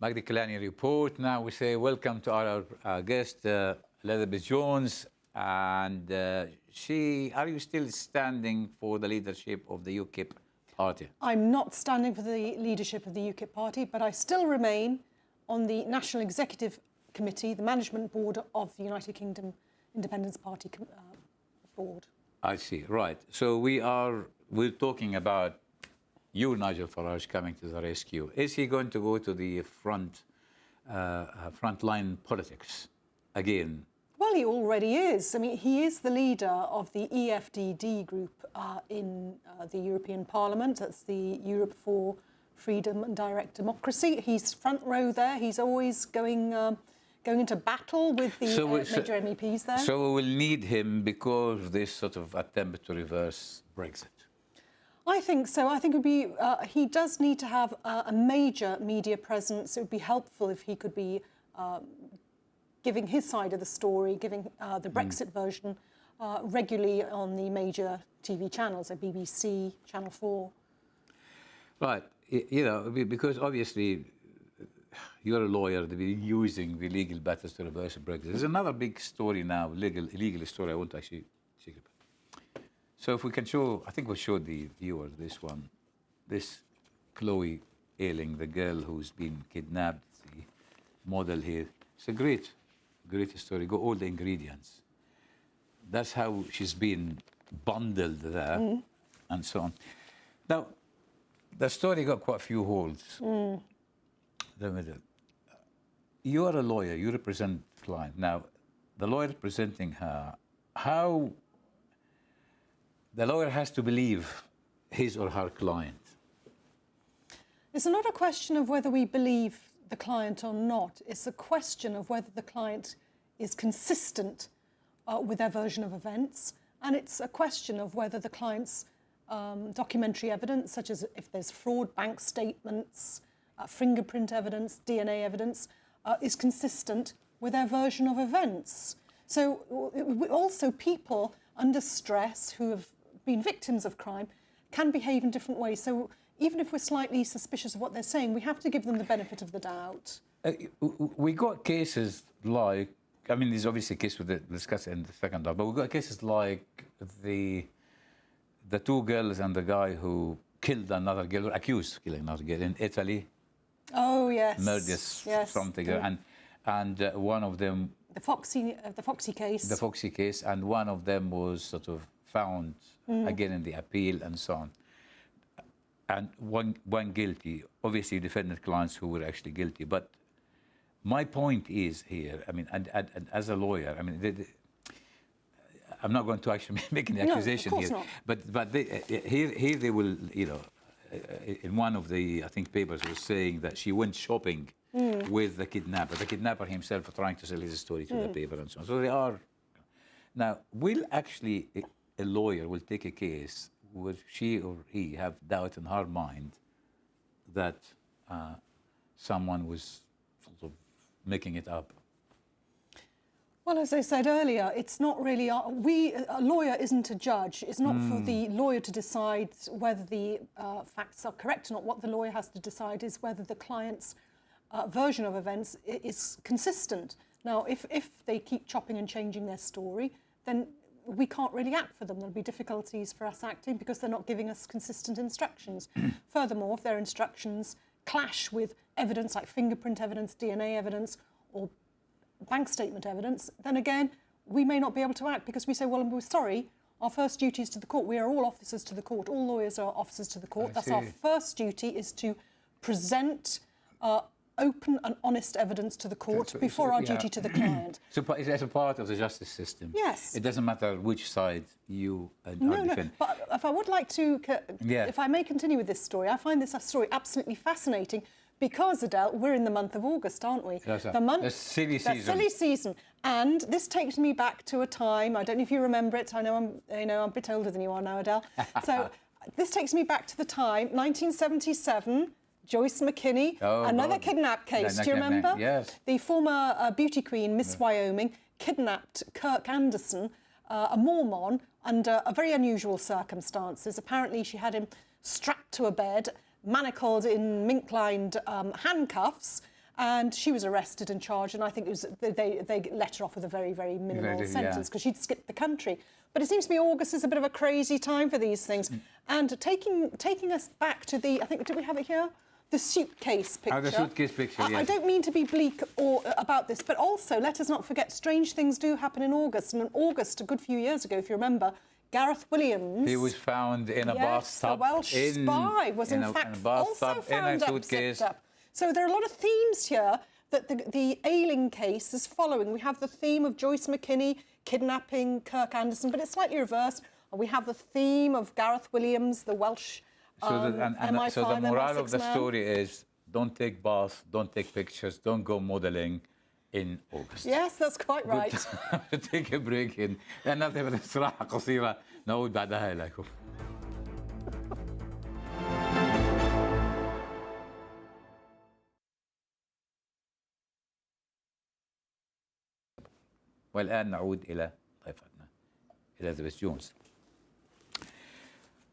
Magdi Kalani report. Now we say welcome to our guest, Elizabeth Jones. And are you still standing for the leadership of the UKIP party? I'm not standing for the leadership of the UKIP party, but I still remain on the National Executive Committee, the management board of the United Kingdom Independence Party board. I see, right. So we're talking about you, Nigel Farage, coming to the rescue. Is he going to go to the frontline politics again? Well, he already is. I mean, he is the leader of the EFDD group in the European Parliament. That's the Europe for Freedom and Direct Democracy. He's front row there. He's always going into battle with the major MEPs there. So we will need him because of this sort of attempt to reverse Brexit. I think so. I think it would be, he does need to have a major media presence. It would be helpful if he could be giving his side of the story, giving the Brexit version regularly on the major TV channels, like BBC, Channel 4. Right. You know, because obviously you're a lawyer, they've been using the legal battles to reverse Brexit. There's another big story now, illegal story I want to actually speak about. So if we can show, I think we'll show the viewers this one. This Chloe Ayling, the girl who's been kidnapped, the model here. It's a great story. Got all the ingredients. That's how she's been bundled there, and so on. Now, the story got quite a few holes. You are a lawyer. You represent the client. Now, the lawyer representing her, how the lawyer has to believe his or her client. It's not a question of whether we believe the client or not. It's a question of whether the client is consistent with their version of events. And it's a question of whether the client's documentary evidence, such as if there's fraud, bank statements, fingerprint evidence, DNA evidence, is consistent with their version of events. So also people under stress who have been victims of crime can behave in different ways. So even if we're slightly suspicious of what they're saying, we have to give them the benefit of the doubt. We got cases like, I mean, there's obviously a case we'll discuss in the second half, but we got cases like the two girls and the guy who killed another girl, or accused of killing another girl in Italy. Oh, yes. Murdered something. And one of them... The Foxy case. The Foxy case, and one of them was sort of found again in the appeal and so on. And one guilty, obviously defendant clients who were actually guilty. But my point is here, I mean, and as a lawyer, I mean, I'm not going to actually make any accusation here. Not. But here they will, you know, in one of the, I think, papers was saying that she went shopping with the kidnapper himself trying to sell his story to the paper and so on. So they are. Now, will actually a lawyer will take a case where she or he have doubt in her mind that someone was sort of making it up? Well, as I said earlier, it's not really a lawyer isn't a judge. It's not for the lawyer to decide whether the facts are correct or not. What the lawyer has to decide is whether the client's version of events is consistent. Now, if they keep chopping and changing their story, then we can't really act for them. There'll be difficulties for us acting because they're not giving us consistent instructions. Furthermore, if their instructions clash with evidence like fingerprint evidence, DNA evidence, or bank statement evidence, then again, we may not be able to act because we say, well, we're sorry, our first duty is to the court. We are all officers to the court. All lawyers are officers to the court. That's our first duty, is to present open and honest evidence to the court before our duty to the client. So it's a part of the justice system. Yes. It doesn't matter which side you are defending. No, but if I would like to, if I may continue with this story, I find this story absolutely fascinating because, Adele, we're in the month of August, aren't we? Yes, the month, the silly season. The silly season. And this takes me back to a time, I don't know if you remember it, I know I'm a bit older than you are now, Adele. So this takes me back to the time, 1977, Joyce McKinney, another kidnap case. Do you remember? Yes. The former beauty queen, Miss Wyoming, kidnapped Kirk Anderson, a Mormon, under very unusual circumstances. Apparently, she had him strapped to a bed, manacled in mink-lined handcuffs, And she was arrested and charged, and I think it was they let her off with a very, very minimal sentence because she'd skipped the country. But it seems to me August is a bit of a crazy time for these things. And taking us back to I think, did we have it here? The suitcase picture. Oh, the suitcase picture, yes. I don't mean to be bleak about this, but also let us not forget strange things do happen in August. And in August, a good few years ago, if you remember, Gareth Williams... He was found in a bathtub. The Welsh spy was in fact also found up. So there are a lot of themes here that the Ayling case is following. We have the theme of Joyce McKinney kidnapping Kirk Anderson, but it's slightly reversed. We have the theme of Gareth Williams, the Welsh MI5, so the moral MI6 of the man. story is don't take baths, don't take pictures, don't go modelling in August. Yes, that's quite right. Take a break in نذهب استراحة قصيرة نعود بعدها إليكم. والآن نعود إلى ضيفتنا Elizabeth Jones.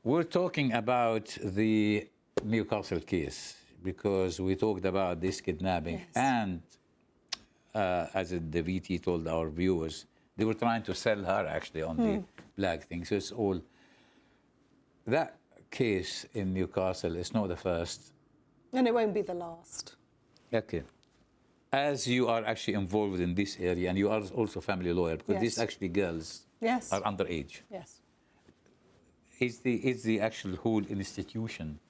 We're talking about the Newcastle case because we talked about this kidnapping and as the VT told our viewers, they were trying to sell her actually on the black thing. So it's all... That case in Newcastle is not the first. And it won't be the last. Okay. As you are actually involved in this area, and you are also a family lawyer, because these actually girls are underage. Yes. Is the actual whole institution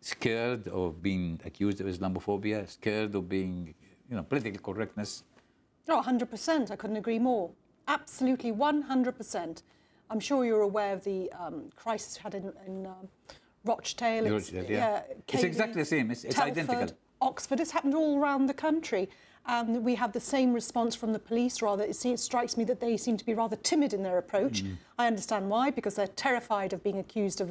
scared of being accused of Islamophobia, scared of being, political correctness? Oh, 100%. I couldn't agree more. Absolutely, 100%. I'm sure you're aware of the crisis we had in Rochdale. It's exactly the same. It's Telford, identical. Oxford. It's happened all around the country. We have the same response from the police. Rather, it strikes me that they seem to be rather timid in their approach. I understand why, because they're terrified of being accused of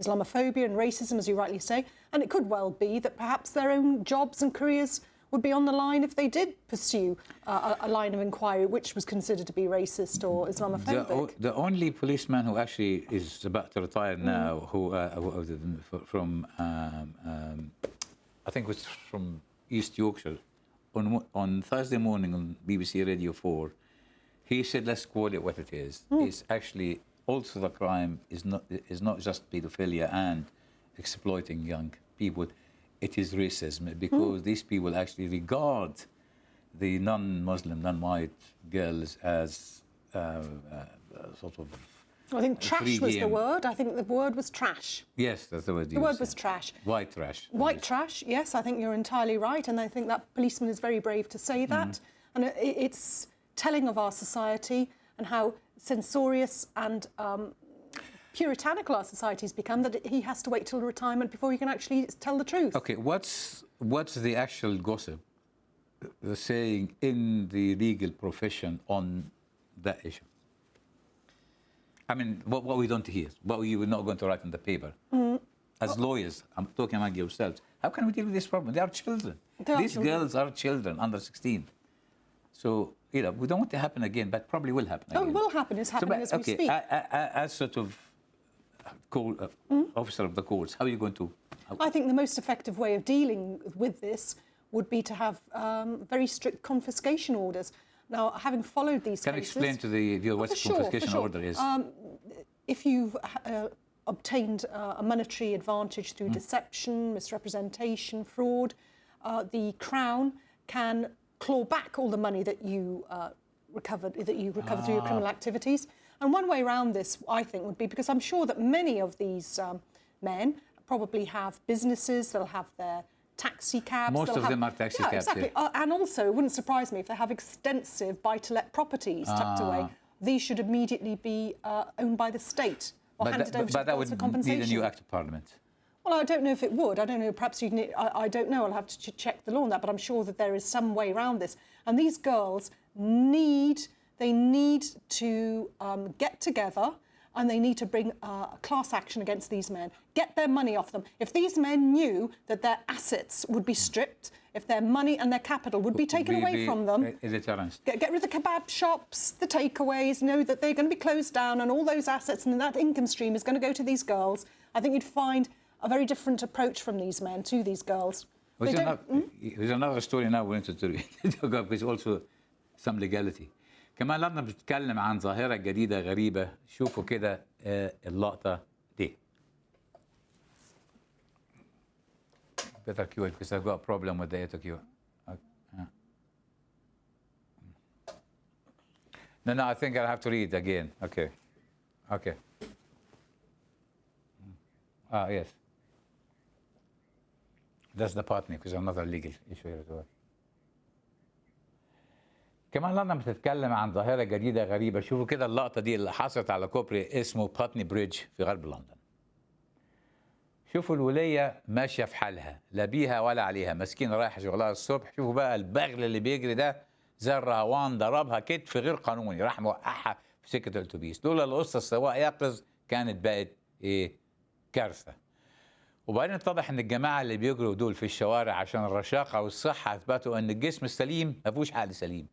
Islamophobia and racism, as you rightly say. And it could well be that perhaps their own jobs and careers would be on the line if they did pursue a line of inquiry which was considered to be racist or Islamophobic. The only policeman who actually is about to retire now, from I think it was from East Yorkshire, on Thursday morning on BBC Radio 4, he said, let's call it what it is. It's actually also the crime is not just pedophilia and exploiting young people. It is racism because these people actually regard the non-Muslim, non-white girls as sort of... I think trash was the word. I think the word was trash. Yes, that's the word you The word was trash. White trash. White trash, yes, I think you're entirely right. And I think that policeman is very brave to say that. And it's telling of our society and how censorious and puritanical our society's become, that he has to wait till retirement before he can actually tell the truth. Okay, what's the actual gossip, the saying in the legal profession on that issue? I mean, what we don't hear, what we were not going to write in the paper. As lawyers, I'm talking among yourselves, how can we deal with this problem? They are children. These girls are children, under 16. So, we don't want it to happen again, but probably will happen again. Oh, it will happen. It's happening as we speak. As sort of officer of the courts, how are you going to... I think the most effective way of dealing with this would be to have very strict confiscation orders. Now, having followed these cases... Can you explain to the viewer what the confiscation order is? If you've obtained a monetary advantage through deception, misrepresentation, fraud, the Crown can claw back all the money that you recovered through your criminal activities. And one way around this, I think, would be, because I'm sure that many of these men probably have businesses, they'll have their taxi cabs. Most of them are taxi cabs. Exactly. And also, it wouldn't surprise me if they have extensive buy-to-let properties tucked away. These should immediately be owned by the state or handed over to the courts for compensation. But that would need a new act of parliament. Well, I don't know if it would. I don't know. Perhaps you'd need... I don't know. I'll have to check the law on that. But I'm sure that there is some way around this. And these girls need to get together, and they need to bring a class action against these men. Get their money off them. If these men knew that their assets would be stripped, if their money and their capital would be taken away from them, get rid of the kebab shops, the takeaways, know that they're going to be closed down, and all those assets and that income stream is going to go to these girls, I think you'd find a very different approach from these men to these girls. There's another story now we need to talk about, because also some legality. كمان لندن بتتكلم عن ظاهرة جديدة غريبة. شوفوا كده اللقطة دي. Better cue it because I've got a problem with the auto-cue. No, I think I'll have to read again. Okay. Yes. That's the partner, because another legal issue here as well. كمان لندن بتتكلم عن ظاهرة جديدة غريبة. شوفوا كده اللقطة دي اللي حصلت على كوبري اسمه باتني بريدج في غرب لندن. شوفوا الولية ماشية في حالها، لا بيها ولا عليها، مسكين رايحة شغلها الصبح. شوفوا بقى البغل اللي بيجري ده زي الرهوان، ضربها كتف غير قانوني، راح موقعها في سكة الأتوبيس. لولا القصة السواق يقظ كانت بقت كارثة. وبعدين اتضح ان الجماعة اللي بيجروا دول في الشوارع عشان الرشاقة والصحة اثبتوا ان الجسم السليم ما فيهوش عقل سليم،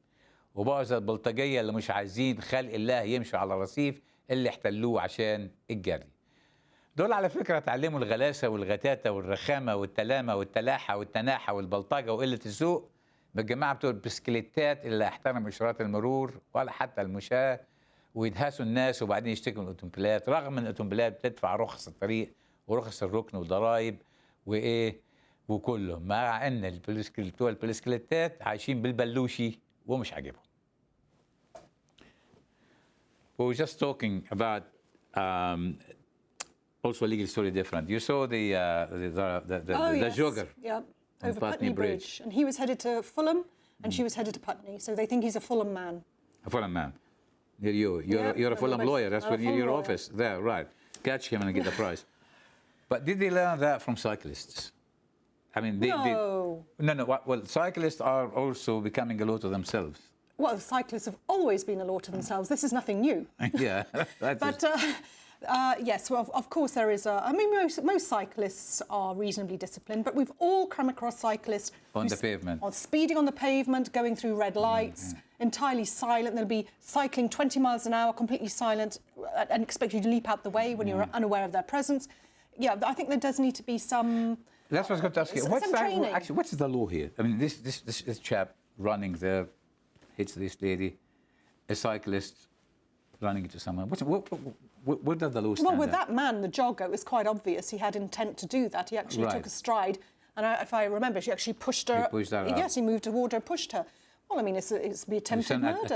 وبقوا زي البلطجية اللي مش عايزين خلق الله يمشي على الرصيف اللي احتلوه عشان الجري. دول على فكرة اتعلموا الغلاسة والغتاتة والرخامة والتلامة والتلاحة والتناحة والبلطجة وقلة الذوق بالجماعة بتوع البسكليتات اللي لا يحترم إشارات المرور ولا حتى المشاة، ويدهسوا الناس وبعدين يشتكوا من الأوتومبيلات، رغم ان الأوتومبيلات بتدفع رخص الطريق ورخص الركن وضرايب وكله، مع ان بتوع البسكليتات عايشين بالبلوشي ومش عاجبهم. We were just talking about also a legal story different. You saw the jogger. Yeah, over Putney Bridge. And he was headed to Fulham and she was headed to Putney. So they think he's a Fulham man. A Fulham man. Near you. You're a Fulham lawyer. That's near your office. There, right. Catch him and get the prize. But did they learn that from cyclists? I mean, No. Well, cyclists are also becoming a law to themselves. Well, cyclists have always been a law to themselves. This is nothing new. Yeah. But yes, well, of course there is I mean, most cyclists are reasonably disciplined, but we've all come across cyclists on the pavement, speeding on the pavement, going through red lights, entirely silent. They'll be cycling 20 miles an hour, completely silent, and expect you to leap out the way when you're unaware of their presence. Yeah, I think there does need to be some. That's what I was going to ask you. What's the law here? I mean, this chap running there hits this lady, a cyclist running into someone. Where does the law stand? Well, with that man, the jogger, it was quite obvious he had intent to do that. He actually took a stride, and if I remember, she actually pushed her. He pushed her out. Yes, he moved toward her, pushed her. Well, I mean, it's be attempted murder.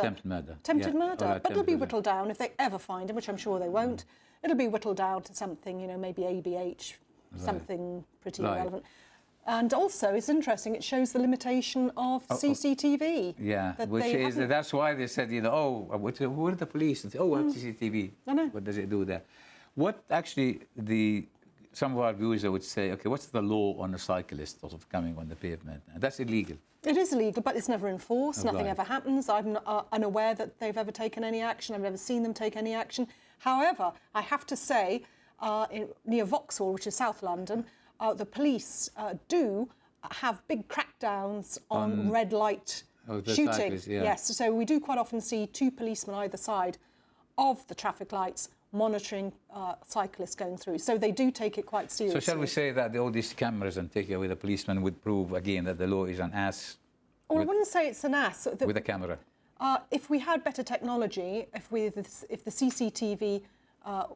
Attempted murder. But it'll be whittled down if they ever find him, which I'm sure they won't. It'll be whittled down to something, maybe ABH, something pretty irrelevant. And also, it's interesting, it shows the limitation of CCTV. Yeah, that's why they said, who are the police? And say, we have CCTV. I know. What does it do there? What actually, some of our viewers would say, okay, what's the law on a cyclist sort of coming on the pavement? And that's illegal. It is illegal, but it's never enforced. Nothing ever happens. I'm unaware that they've ever taken any action. I've never seen them take any action. However, I have to say, near Vauxhall, which is South London, the police do have big crackdowns on red light shooting. Yes, so we do quite often see two policemen either side of the traffic lights monitoring cyclists going through. So they do take it quite seriously. So shall we say that all these cameras and take away the policemen would prove again that the law is an ass? Well, I wouldn't say it's an ass. With a camera? If we had better technology, if the CCTV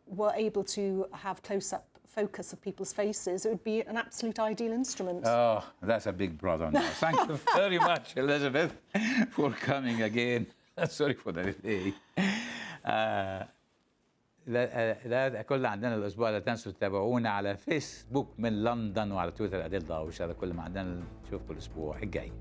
were able to have close-up focus of people's faces, it would be an absolute ideal instrument. Oh, that's a big brother now. Thank you very much, Elizabeth, for coming again. Sorry for the delay. لا كل عندنا الأسبوع. لا تنسوا تتابعونا على فيسبوك من لندن وعلى تويتر أديل دارويش. هذا كل ما عندنا نشوفكم الأسبوع الجاي.